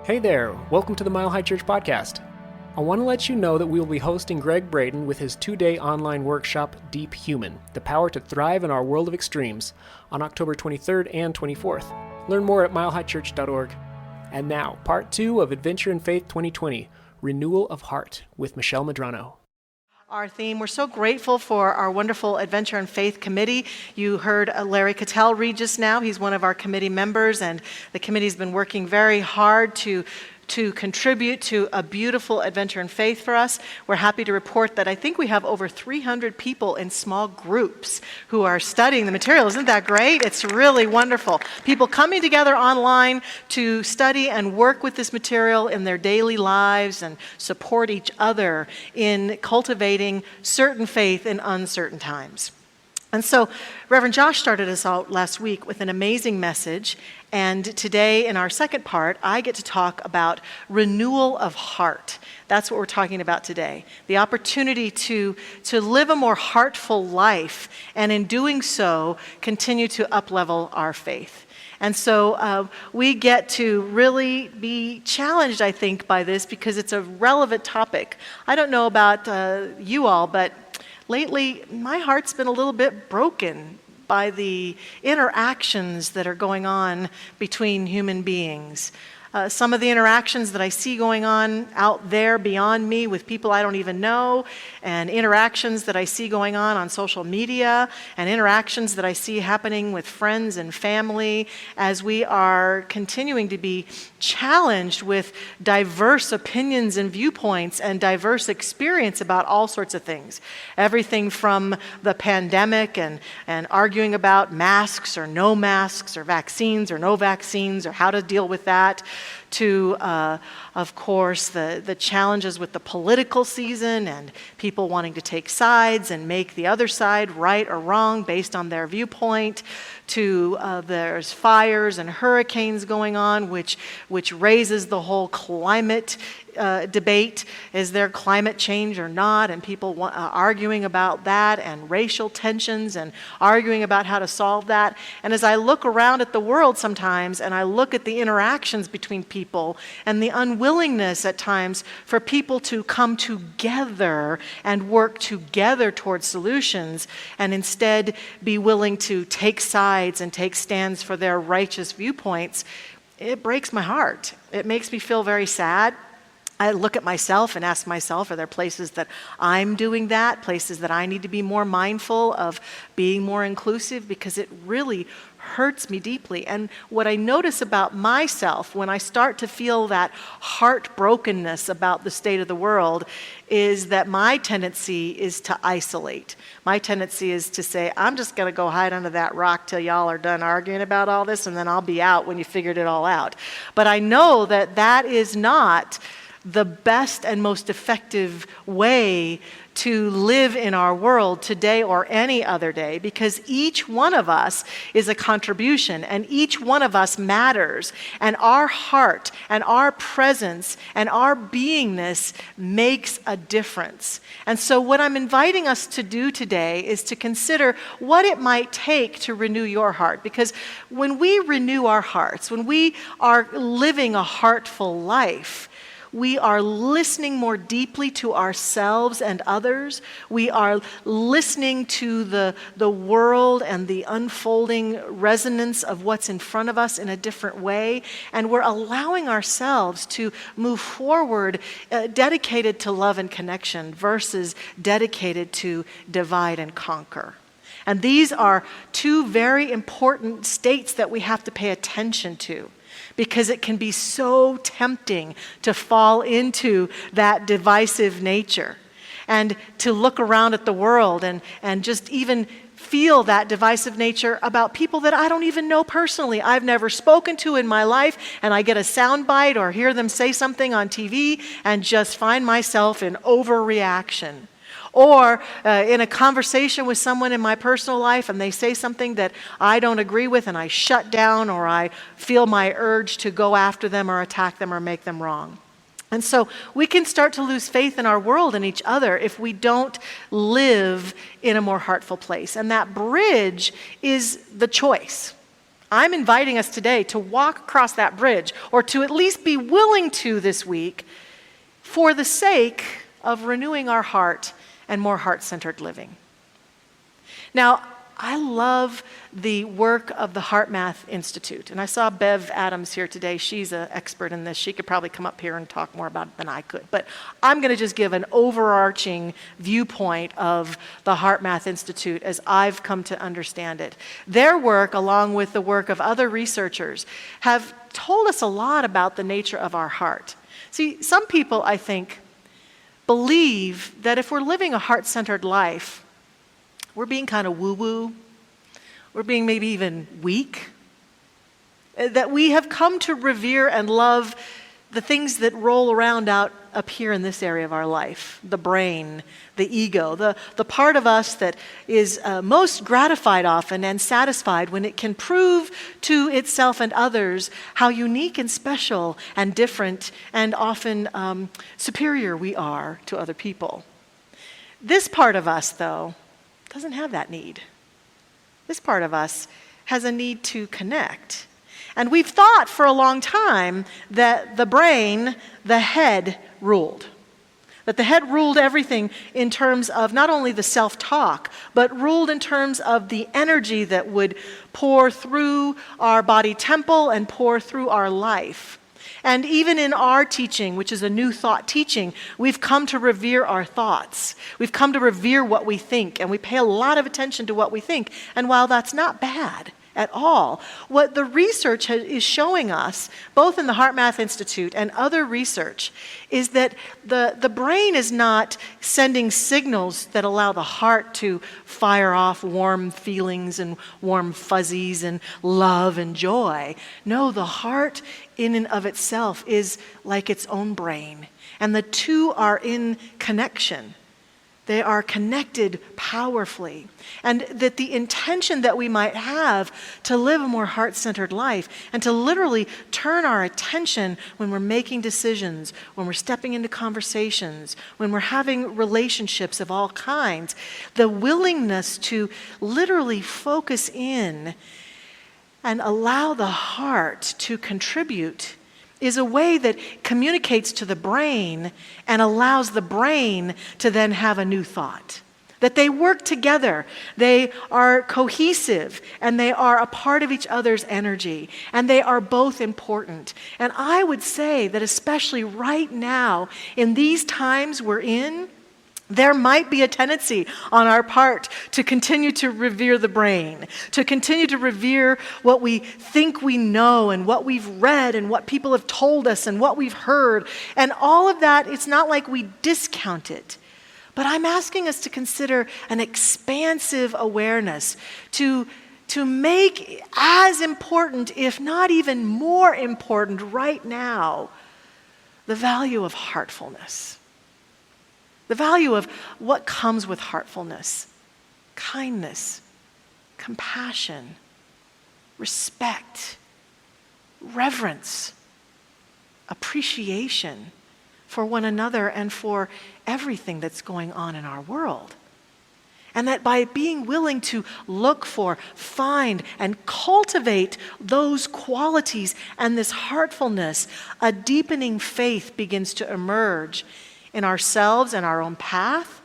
Hey there, welcome to the Mile High Church podcast. I want to let you know that we will be hosting Greg Braden with his 2-day online workshop, Deep Human, The Power to Thrive in Our World of Extremes, on October 23rd and 24th. Learn more at milehighchurch.org. And now, part 2 of Adventure in Faith 2020, Renewal of Heart, with Michelle Medrano. Our theme. We're so grateful for our wonderful Adventure in Faith committee. You heard Larry Cattell read just now. He's one of our committee members, and the committee's been working very hard to contribute to a beautiful adventure in faith for us. We're happy to report that I think we have over 300 people in small groups who are studying the material. Isn't that great? It's really wonderful. People coming together online to study and work with this material in their daily lives and support each other in cultivating certain faith in uncertain times. And so Reverend Josh started us out last week with an amazing message, and today in our second part, I get to talk about renewal of heart. That's what we're talking about today. The opportunity to live a more heartful life, and in doing so, continue to uplevel our faith. And so we get to really be challenged, I think, by this because it's a relevant topic. I don't know about you all, but lately, my heart's been a little bit broken by the interactions that are going on between human beings. Some of the interactions that I see going on out there beyond me with people I don't even know, and interactions that I see going on social media, and interactions that I see happening with friends and family as we are continuing to be challenged with diverse opinions and viewpoints and diverse experience about all sorts of things. Everything from the pandemic and arguing about masks or no masks or vaccines or no vaccines or how to deal with that, to, of course, the challenges with the political season and people wanting to take sides and make the other side right or wrong based on their viewpoint, to there's fires and hurricanes going on, which raises the whole climate debate. Is there climate change or not? And people arguing about that, and racial tensions and arguing about how to solve that. And as I look around at the world sometimes, and I look at the interactions between people and the unwillingness at times for people to come together and work together towards solutions, and instead be willing to take sides and take stands for their righteous viewpoints, it breaks my heart. It makes me feel very sad. I look at myself and ask myself, are there places that I'm doing that, places that I need to be more mindful of being more inclusive, because it really hurts me deeply. And what I notice about myself when I start to feel that heartbrokenness about the state of the world is that my tendency is to isolate. My tendency is to say, I'm just going to go hide under that rock till y'all are done arguing about all this, and then I'll be out when you figured it all out. But I know that that is not the best and most effective way to live in our world today or any other day, because each one of us is a contribution, and each one of us matters, and our heart and our presence and our beingness makes a difference. And so what I'm inviting us to do today is to consider what it might take to renew your heart, because when we renew our hearts, when we are living a heartful life, we are listening more deeply to ourselves and others. We are listening to the world and the unfolding resonance of what's in front of us in a different way. And we're allowing ourselves to move forward dedicated to love and connection versus dedicated to divide and conquer. And these are two very important states that we have to pay attention to, because it can be so tempting to fall into that divisive nature and to look around at the world and just even feel that divisive nature about people that I don't even know personally, I've never spoken to in my life, and I get a soundbite or hear them say something on TV and just find myself in overreaction. Or in a conversation with someone in my personal life and they say something that I don't agree with and I shut down, or I feel my urge to go after them or attack them or make them wrong. And so we can start to lose faith in our world and each other if we don't live in a more heartful place. And that bridge is the choice. I'm inviting us today to walk across that bridge, or to at least be willing to this week, for the sake of renewing our heart and more heart-centered living. Now, I love the work of the HeartMath Institute. And I saw Bev Adams here today. She's an expert in this. She could probably come up here and talk more about it than I could. But I'm going to just give an overarching viewpoint of the HeartMath Institute as I've come to understand it. Their work, along with the work of other researchers, have told us a lot about the nature of our heart. See, some people, I think, believe that if we're living a heart-centered life, we're being kind of woo-woo. We're being maybe even weak. That we have come to revere and love the things that roll around out up here in this area of our life. The brain, the ego, the part of us that is most gratified often and satisfied when it can prove to itself and others how unique and special and different and often superior we are to other people. This part of us, though, doesn't have that need. This part of us has a need to connect. And we've thought for a long time that the brain, the head, ruled. That the head ruled everything in terms of not only the self-talk, but ruled in terms of the energy that would pour through our body temple and pour through our life. And even in our teaching, which is a new thought teaching, we've come to revere our thoughts. We've come to revere what we think, and we pay a lot of attention to what we think. And while that's not bad at all, what the research is showing us, both in the HeartMath Institute and other research, is that the brain is not sending signals that allow the heart to fire off warm feelings and warm fuzzies and love and joy. No, the heart in and of itself is like its own brain. And the two are in connection. They are connected powerfully. And that the intention that we might have to live a more heart-centered life and to literally turn our attention when we're making decisions, when we're stepping into conversations, when we're having relationships of all kinds, the willingness to literally focus in and allow the heart to contribute is a way that communicates to the brain and allows the brain to then have a new thought. That they work together, they are cohesive, and they are a part of each other's energy, and they are both important. And I would say that especially right now, in these times we're in, there might be a tendency on our part to continue to revere the brain, to continue to revere what we think we know and what we've read and what people have told us and what we've heard. And all of that, it's not like we discount it. But I'm asking us to consider an expansive awareness, to make as important, if not even more important right now, the value of heartfulness. The value of what comes with heartfulness: kindness, compassion, respect, reverence, appreciation for one another and for everything that's going on in our world. And that by being willing to look for, find, and cultivate those qualities and this heartfulness, a deepening faith begins to emerge in ourselves and our own path,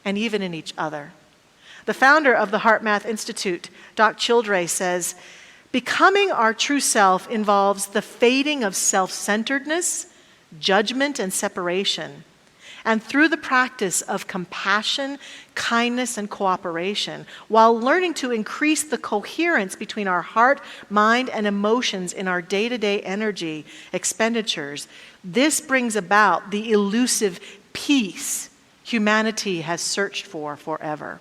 and even in each other. The founder of the HeartMath Institute, Doc Childre, says, "Becoming our true self involves the fading of self-centeredness, judgment, and separation. And through the practice of compassion, kindness, and cooperation, while learning to increase the coherence between our heart, mind, and emotions in our day-to-day energy expenditures, this brings about the elusive peace humanity has searched for forever."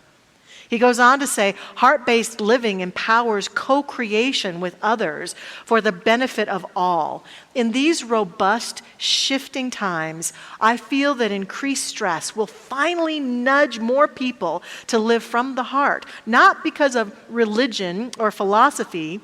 He goes on to say, heart-based living empowers co-creation with others for the benefit of all. In these robust, shifting times, I feel that increased stress will finally nudge more people to live from the heart, not because of religion or philosophy,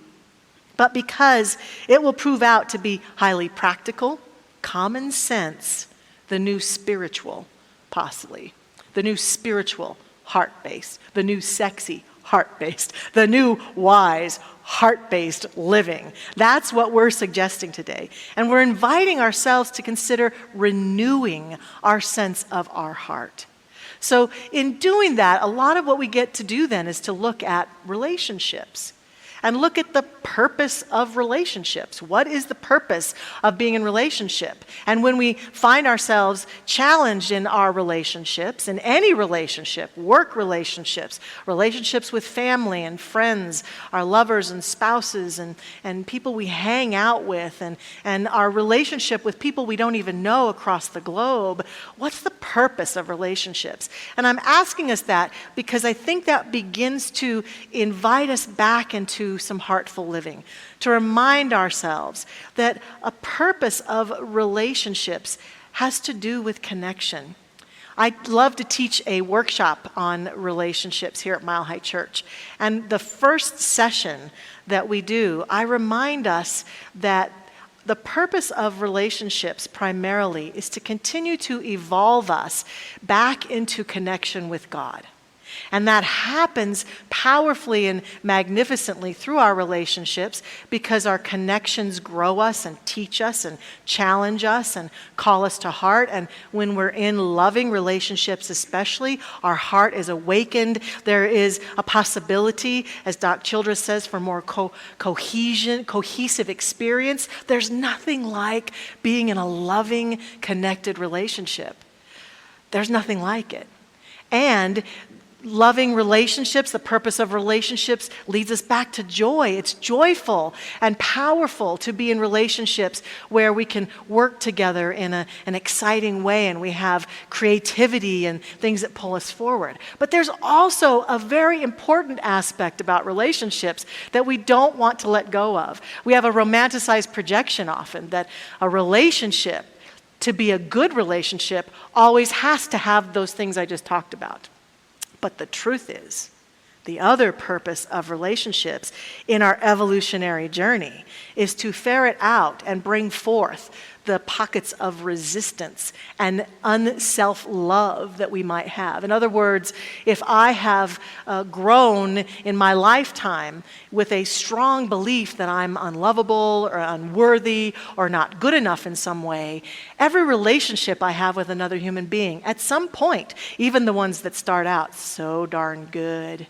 but because it will prove out to be highly practical, common sense, the new spiritual, possibly, the new spiritual heart-based, the new sexy heart-based, the new wise heart-based living. That's what we're suggesting today. And we're inviting ourselves to consider renewing our sense of our heart. So in doing that, a lot of what we get to do then is to look at relationships and look at the purpose of relationships. What is the purpose of being in relationship? And when we find ourselves challenged in our relationships, in any relationship, work relationships, relationships with family and friends, our lovers and spouses and people we hang out with, and our relationship with people we don't even know across the globe, what's the purpose of relationships? And I'm asking us that because I think that begins to invite us back into some heartful living, to remind ourselves that a purpose of relationships has to do with connection. I love to teach a workshop on relationships here at Mile High Church. And the first session that we do, I remind us that the purpose of relationships primarily is to continue to evolve us back into connection with God. And that happens powerfully and magnificently through our relationships because our connections grow us and teach us and challenge us and call us to heart. And when we're in loving relationships especially, our heart is awakened. There is a possibility, as Doc Childress says, for more cohesive experience. There's nothing like being in a loving, connected relationship. There's nothing like it. And loving relationships, the purpose of relationships leads us back to joy. It's joyful and powerful to be in relationships where we can work together in an exciting way and we have creativity and things that pull us forward. But there's also a very important aspect about relationships that we don't want to let go of. We have a romanticized projection often that a relationship, to be a good relationship, always has to have those things I just talked about. But the truth is, the other purpose of relationships in our evolutionary journey is to ferret out and bring forth the pockets of resistance and unself-love that we might have. In other words, if I have grown in my lifetime with a strong belief that I'm unlovable or unworthy or not good enough in some way, every relationship I have with another human being, at some point, even the ones that start out so darn good,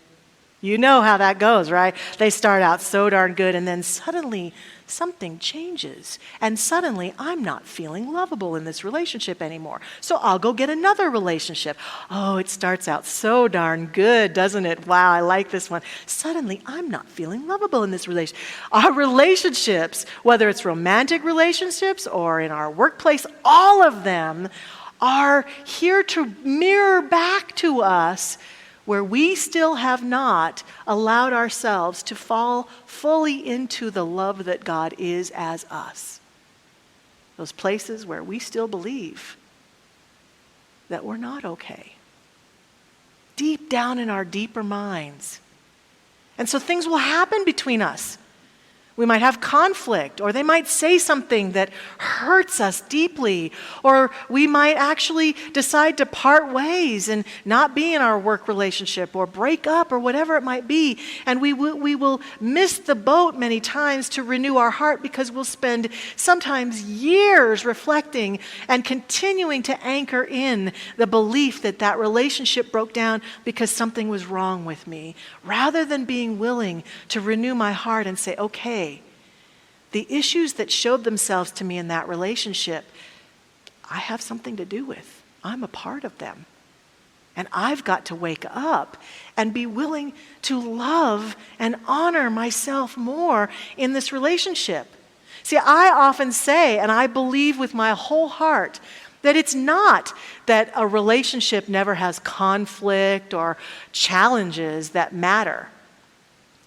you know how that goes, right? They start out so darn good and then suddenly something changes. And suddenly I'm not feeling lovable in this relationship anymore. So I'll go get another relationship. Oh, it starts out so darn good, doesn't it? Wow, I like this one. Suddenly I'm not feeling lovable in this relationship. Our relationships, whether it's romantic relationships or in our workplace, all of them are here to mirror back to us where we still have not allowed ourselves to fall fully into the love that God is as us. Those places where we still believe that we're not okay. Deep down in our deeper minds. And so things will happen between us. We might have conflict, or they might say something that hurts us deeply, or we might actually decide to part ways and not be in our work relationship or break up or whatever it might be. And we will miss the boat many times to renew our heart because we'll spend sometimes years reflecting and continuing to anchor in the belief that that relationship broke down because something was wrong with me, rather than being willing to renew my heart and say, okay, the issues that showed themselves to me in that relationship, I have something to do with. I'm a part of them. And I've got to wake up and be willing to love and honor myself more in this relationship. See, I often say, and I believe with my whole heart, that it's not that a relationship never has conflict or challenges that matter.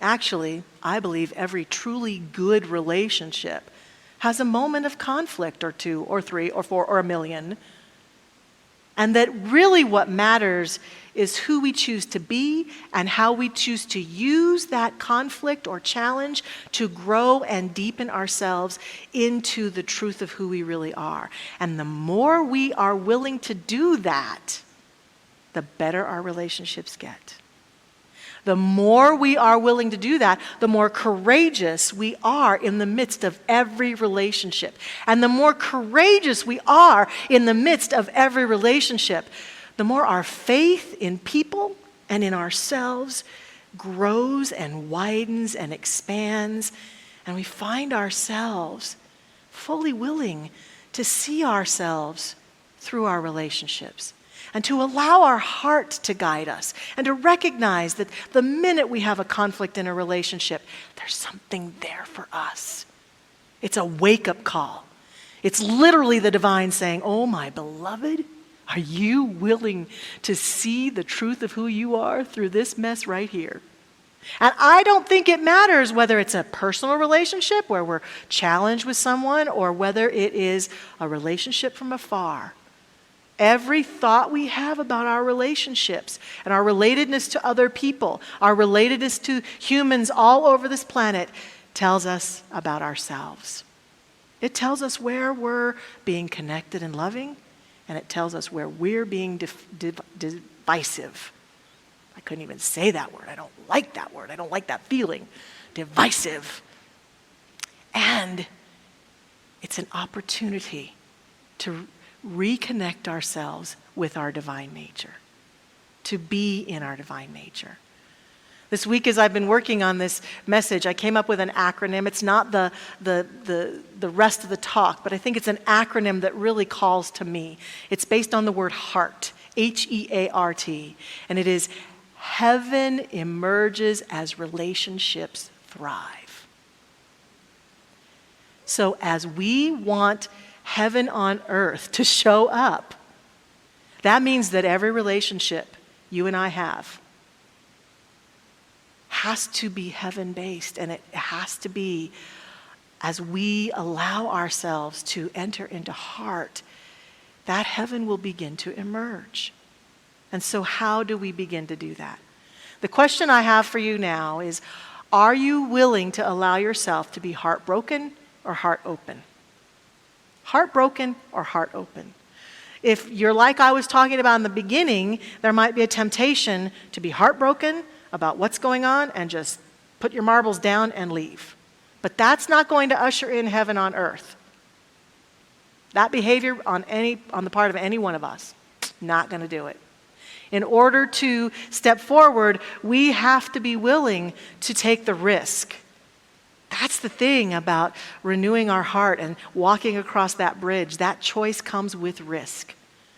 Actually, I believe every truly good relationship has a moment of conflict or two or three or four or a million. And that really what matters is who we choose to be and how we choose to use that conflict or challenge to grow and deepen ourselves into the truth of who we really are. And the more we are willing to do that, the better our relationships get. The more we are willing to do that, the more courageous we are in the midst of every relationship. And the more courageous we are in the midst of every relationship, the more our faith in people and in ourselves grows and widens and expands, and we find ourselves fully willing to see ourselves through our relationships, and to allow our heart to guide us, and to recognize that the minute we have a conflict in a relationship, there's something there for us. It's a wake-up call. It's literally the divine saying, oh, my beloved, are you willing to see the truth of who you are through this mess right here? And I don't think it matters whether it's a personal relationship where we're challenged with someone or whether it is a relationship from afar. Every thought we have about our relationships and our relatedness to other people, our relatedness to humans all over this planet, tells us about ourselves. It tells us where we're being connected and loving, and it tells us where we're being divisive. I couldn't even say that word. I don't like that word. I don't like that feeling. Divisive. And it's an opportunity to reconnect ourselves with our divine nature, to be in our divine nature. This week, as I've been working on this message, I came up with an acronym. It's not the rest of the talk, but I think it's an acronym that really calls to me. It's based on the word heart, H-E-A-R-T, and it is heaven emerges as relationships thrive. So as we want heaven on earth to show up, that means that every relationship you and I have has to be heaven-based, and it has to be as we allow ourselves to enter into heart, that heaven will begin to emerge. And so how do we begin to do that? The question I have for you now is, are you willing to allow yourself to be heartbroken or heart open? Heartbroken or heart open? If you're like I was talking about in the beginning, there might be a temptation to be heartbroken about what's going on and just put your marbles down and leave. But that's not going to usher in heaven on earth. That behavior on the part of any one of us, not going to do it. In order to step forward, we have to be willing to take the risk. That's the thing about renewing our heart and walking across that bridge. That choice comes with risk.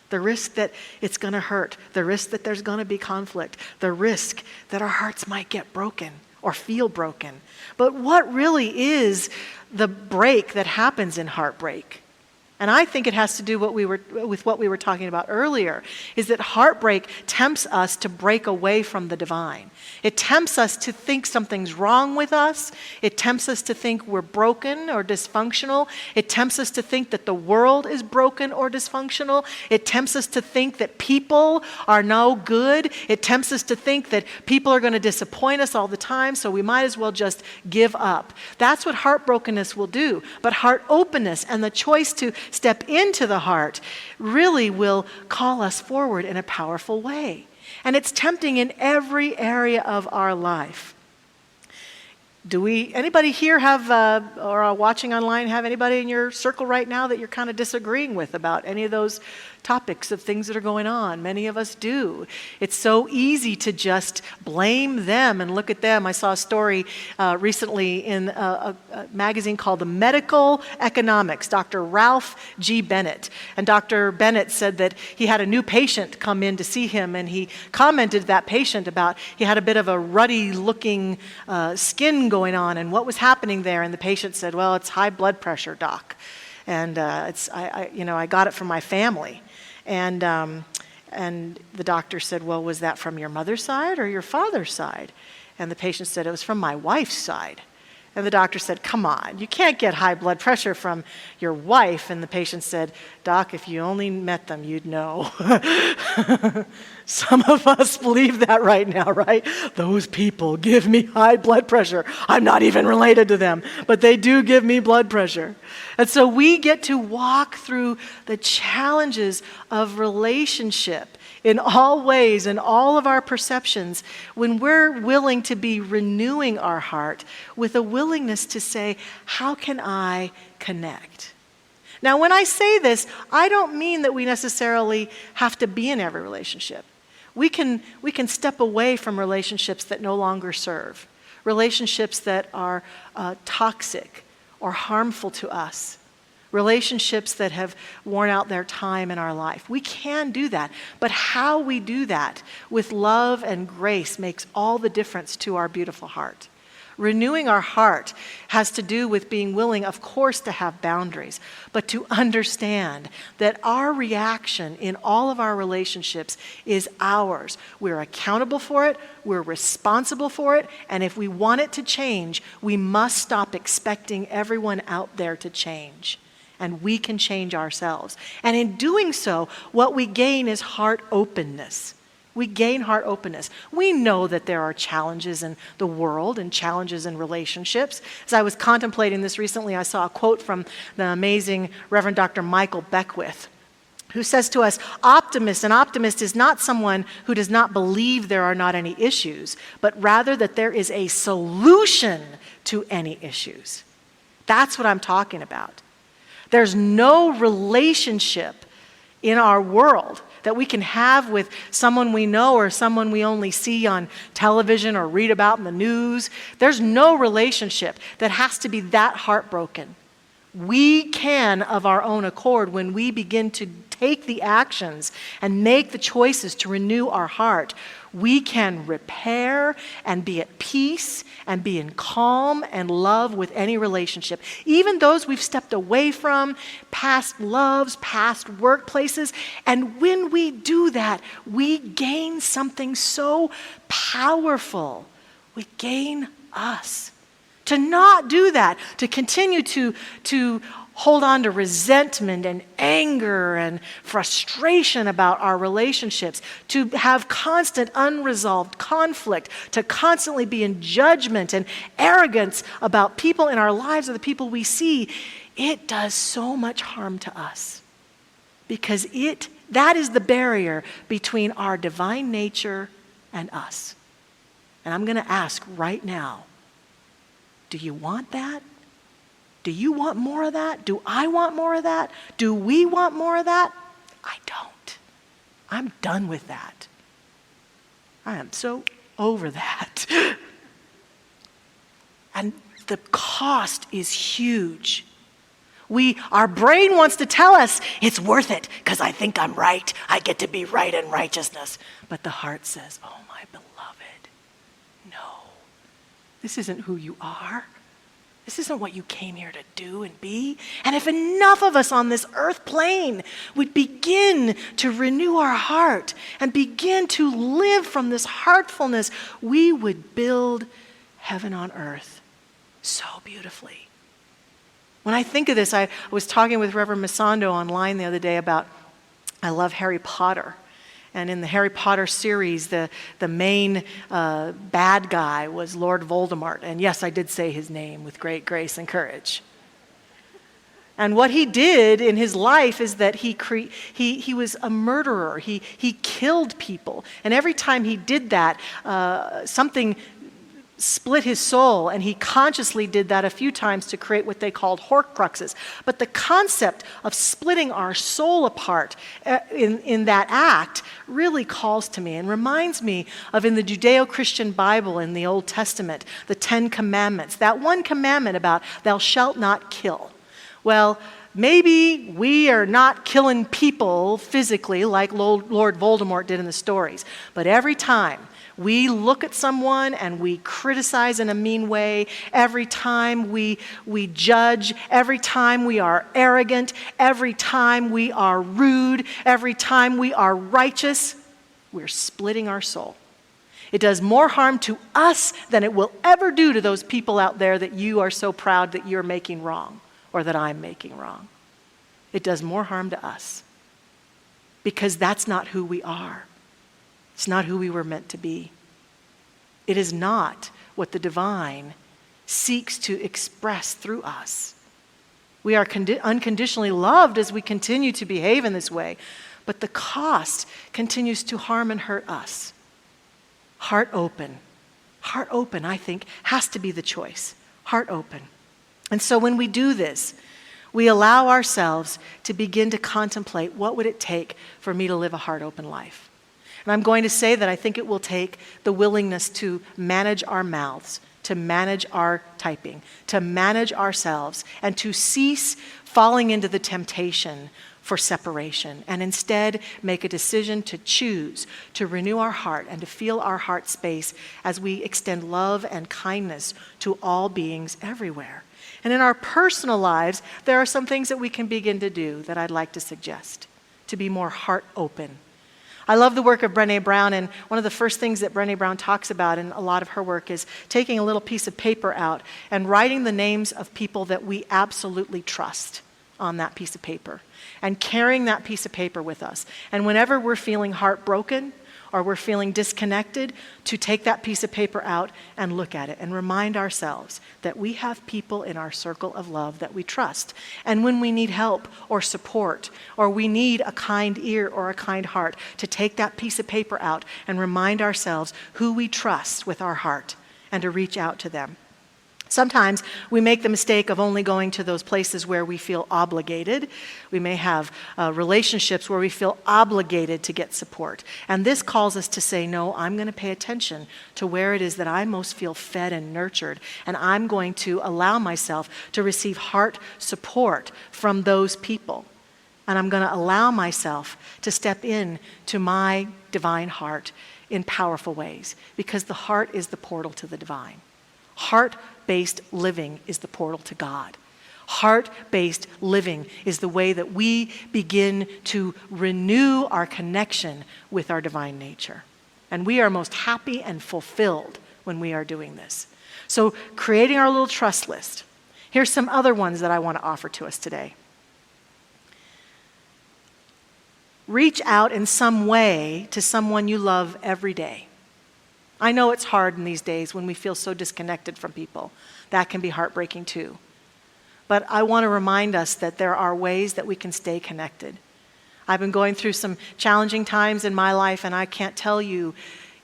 The risk that it's going to hurt. The risk that there's going to be conflict. The risk that our hearts might get broken or feel broken. But what really is the break that happens in heartbreak? And I think it has to do with what we were talking about earlier, is that heartbreak tempts us to break away from the divine. It tempts us to think something's wrong with us. It tempts us to think we're broken or dysfunctional. It tempts us to think that the world is broken or dysfunctional. It tempts us to think that people are no good. It tempts us to think that people are going to disappoint us all the time, so we might as well just give up. That's what heartbrokenness will do. But heart openness and the choice to step into the heart really will call us forward in a powerful way. And it's tempting in every area of our life. Anybody here have, or are watching online, have anybody in your circle right now that you're kind of disagreeing with about any of those topics of things that are going on? Many of us do. It's so easy to just blame them and look at them. I saw a story recently in a magazine called The Medical Economics, Dr. Ralph G. Bennett. And Dr. Bennett said that he had a new patient come in to see him, and he commented to that patient about he had a bit of a ruddy-looking skin going on and what was happening there. And the patient said, well, it's high blood pressure, doc. And I got it from my family. And the doctor said, well, was that from your mother's side or your father's side? And the patient said, it was from my wife's side. And the doctor said, come on, you can't get high blood pressure from your wife. And the patient said, doc, if you only met them, you'd know. Some of us believe that right now, right? Those people give me high blood pressure. I'm not even related to them, but they do give me blood pressure. And so we get to walk through the challenges of relationship in all ways, in all of our perceptions, when we're willing to be renewing our heart with a willingness to say, how can I connect? Now, when I say this, I don't mean that we necessarily have to be in every relationship. We can step away from relationships that no longer serve, relationships that are toxic or harmful to us, relationships that have worn out their time in our life. We can do that, but how we do that with love and grace makes all the difference to our beautiful heart. Renewing our heart has to do with being willing, of course, to have boundaries, but to understand that our reaction in all of our relationships is ours. We're accountable for it, we're responsible for it, and if we want it to change, we must stop expecting everyone out there to change. And we can change ourselves. And in doing so, what we gain is heart openness. We gain heart openness. We know that there are challenges in the world and challenges in relationships. As I was contemplating this recently, I saw a quote from the amazing Reverend Dr. Michael Beckwith, who says to us, an optimist is not someone who does not believe there are not any issues, but rather that there is a solution to any issues. That's what I'm talking about. There's no relationship in our world that we can have with someone we know or someone we only see on television or read about in the news. There's no relationship that has to be that heartbroken. We can, of our own accord, when we begin to take the actions and make the choices to renew our heart, we can repair and be at peace and be in calm and love with any relationship, even those we've stepped away from, past loves, past workplaces. And when we do that, we gain something so powerful. We gain us. To not do that, to continue to hold on to resentment and anger and frustration about our relationships, to have constant unresolved conflict, to constantly be in judgment and arrogance about people in our lives or the people we see, it does so much harm to us. Because that is the barrier between our divine nature and us. And I'm going to ask right now, do you want that? Do you want more of that? Do I want more of that? Do we want more of that? I don't. I'm done with that. I am so over that. And the cost is huge. Our brain wants to tell us it's worth it because I think I'm right. I get to be right in righteousness. But the heart says, oh my beloved, no, this isn't who you are. This isn't what you came here to do and be. And if enough of us on this earth plane would begin to renew our heart and begin to live from this heartfulness, we would build heaven on earth so beautifully. When I think of this, I was talking with Reverend Masondo online the other day about, I love Harry Potter. And in the Harry Potter series, the main bad guy was Lord Voldemort. And yes, I did say his name with great grace and courage. And what he did in his life is that he was a murderer. He killed people. And every time he did that, something split his soul, and he consciously did that a few times to create what they called Horcruxes. But the concept of splitting our soul apart in that act really calls to me and reminds me of in the Judeo-Christian Bible in the Old Testament, the 10 Commandments, that one commandment about thou shalt not kill. Well, maybe we are not killing people physically like Lord Voldemort did in the stories, but every time we look at someone and we criticize in a mean way, every time we judge, every time we are arrogant, every time we are rude, every time we are righteous, we're splitting our soul. It does more harm to us than it will ever do to those people out there that you are so proud that you're making wrong or that I'm making wrong. It does more harm to us because that's not who we are. It's not who we were meant to be. It is not what the divine seeks to express through us. We are unconditionally loved as we continue to behave in this way, but the cost continues to harm and hurt us. Heart open. Heart open, I think, has to be the choice. Heart open. And so when we do this, we allow ourselves to begin to contemplate what would it take for me to live a heart open life. And I'm going to say that I think it will take the willingness to manage our mouths, to manage our typing, to manage ourselves, and to cease falling into the temptation for separation, and instead make a decision to choose to renew our heart and to feel our heart space as we extend love and kindness to all beings everywhere. And in our personal lives, there are some things that we can begin to do that I'd like to suggest to be more heart open. I love the work of Brené Brown, and one of the first things that Brené Brown talks about in a lot of her work is taking a little piece of paper out and writing the names of people that we absolutely trust on that piece of paper, and carrying that piece of paper with us. And whenever we're feeling heartbroken or we're feeling disconnected, to take that piece of paper out and look at it and remind ourselves that we have people in our circle of love that we trust. And when we need help or support, or we need a kind ear or a kind heart, to take that piece of paper out and remind ourselves who we trust with our heart and to reach out to them. Sometimes we make the mistake of only going to those places where we feel obligated. We may have relationships where we feel obligated to get support. And this calls us to say, no, I'm going to pay attention to where it is that I most feel fed and nurtured. And I'm going to allow myself to receive heart support from those people. And I'm going to allow myself to step in to my divine heart in powerful ways, because the heart is the portal to the divine. Heart-based living is the portal to God. Heart-based living is the way that we begin to renew our connection with our divine nature. And we are most happy and fulfilled when we are doing this. So creating our little trust list. Here's some other ones that I want to offer to us today. Reach out in some way to someone you love every day. I know it's hard in these days when we feel so disconnected from people. That can be heartbreaking too. But I want to remind us that there are ways that we can stay connected. I've been going through some challenging times in my life, and I can't tell you,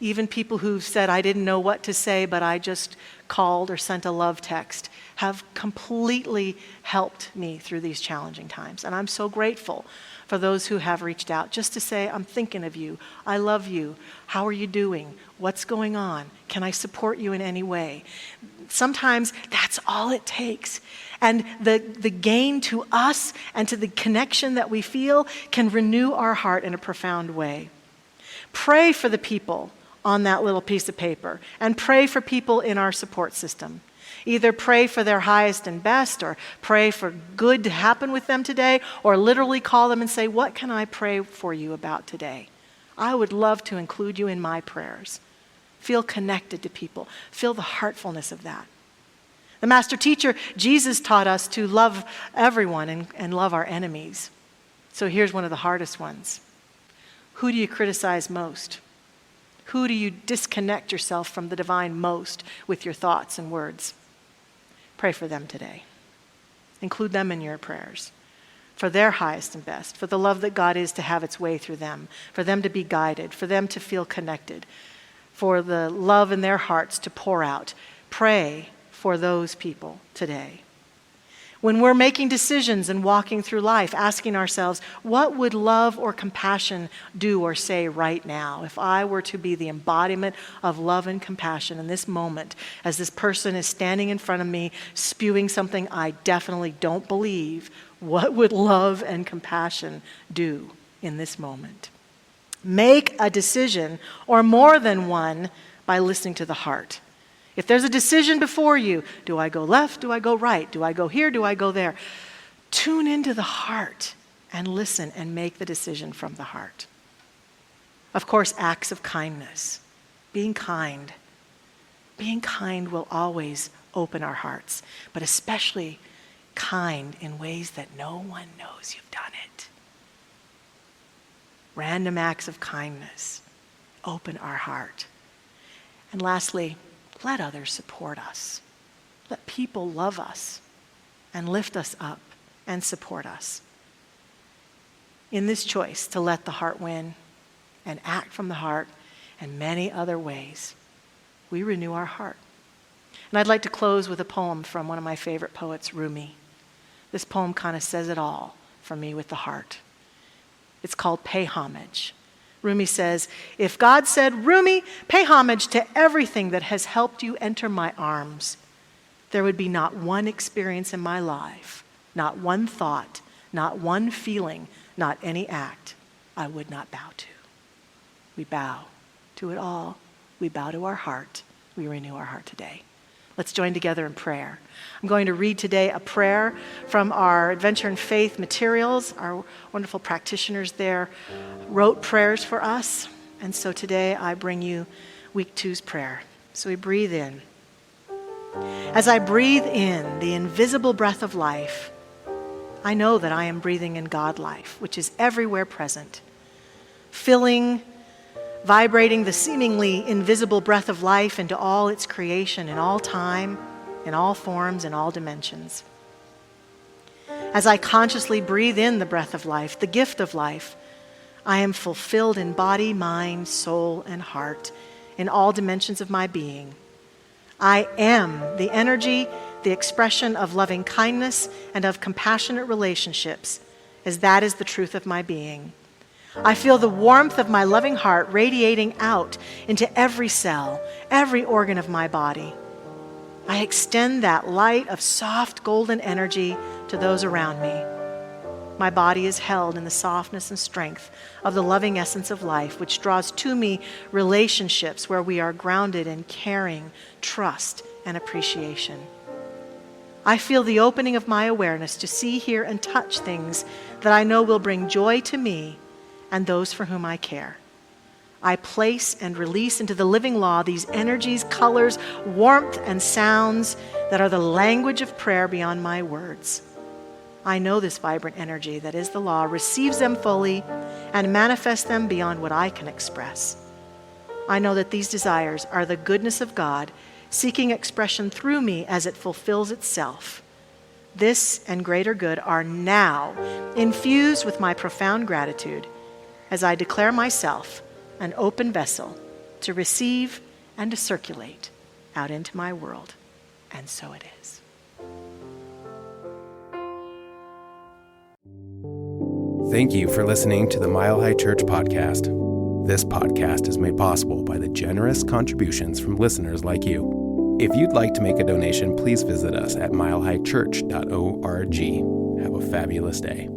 even people who've said I didn't know what to say, but I just called or sent a love text, have completely helped me through these challenging times. And I'm so grateful for those who have reached out just to say, I'm thinking of you. I love you. How are you doing? What's going on? Can I support you in any way? Sometimes that's all it takes. And the gain to us and to the connection that we feel can renew our heart in a profound way. Pray for the people on that little piece of paper, and pray for people in our support system. Either pray for their highest and best, or pray for good to happen with them today, or literally call them and say, what can I pray for you about today? I would love to include you in my prayers. Feel connected to people. Feel the heartfulness of that. The master teacher, Jesus, taught us to love everyone and love our enemies. So here's one of the hardest ones. Who do you criticize most? Who do you disconnect yourself from the divine most with your thoughts and words? Pray for them today. Include them in your prayers for their highest and best, for the love that God is to have its way through them, for them to be guided, for them to feel connected, for the love in their hearts to pour out. Pray for those people today. When we're making decisions and walking through life, asking ourselves, what would love or compassion do or say right now if I were to be the embodiment of love and compassion in this moment, as this person is standing in front of me spewing something I definitely don't believe? What would love and compassion do in this moment? Make a decision, or more than one, by listening to the heart. If there's a decision before you, do I go left? Do I go right? Do I go here? Do I go there? Tune into the heart and listen and make the decision from the heart. Of course, acts of kindness. Being kind. Being kind will always open our hearts, but especially kind in ways that no one knows you've done it. Random acts of kindness open our heart. And lastly, let others support us. Let people love us and lift us up and support us. in this choice to let the heart win and act from the heart and many other ways, we renew our heart. And I'd like to close with a poem from one of my favorite poets, Rumi. This poem kind of says it all for me with the heart. It's called Pay Homage. Rumi says, if God said, Rumi, pay homage to everything that has helped you enter my arms, there would be not one experience in my life, not one thought, not one feeling, not any act I would not bow to. We bow to it all. We bow to our heart. We renew our heart today. Let's join together in prayer. I'm going to read today a prayer from our Adventure in Faith materials. Our wonderful practitioners there wrote prayers for us. And so today I bring you week 2's prayer. So we breathe in. As I breathe in the invisible breath of life, I know that I am breathing in God life, which is everywhere present, vibrating the seemingly invisible breath of life into all its creation, in all time, in all forms, in all dimensions. As I consciously breathe in the breath of life, the gift of life, I am fulfilled in body, mind, soul, and heart, in all dimensions of my being. I am the energy, the expression of loving kindness and of compassionate relationships, as that is the truth of my being. I feel the warmth of my loving heart radiating out into every cell, every organ of my body. I extend that light of soft golden energy to those around me. My body is held in the softness and strength of the loving essence of life, which draws to me relationships where we are grounded in caring, trust, and appreciation. I feel the opening of my awareness to see, hear, and touch things that I know will bring joy to me and those for whom I care. I place and release into the living law these energies, colors, warmth, and sounds that are the language of prayer beyond my words. I know this vibrant energy that is the law receives them fully and manifests them beyond what I can express. I know that these desires are the goodness of God seeking expression through me as it fulfills itself. This and greater good are now infused with my profound gratitude as I declare myself an open vessel to receive and to circulate out into my world. And so it is. Thank you for listening to the Mile High Church podcast. This podcast is made possible by the generous contributions from listeners like you. If you'd like to make a donation, please visit us at milehighchurch.org. Have a fabulous day.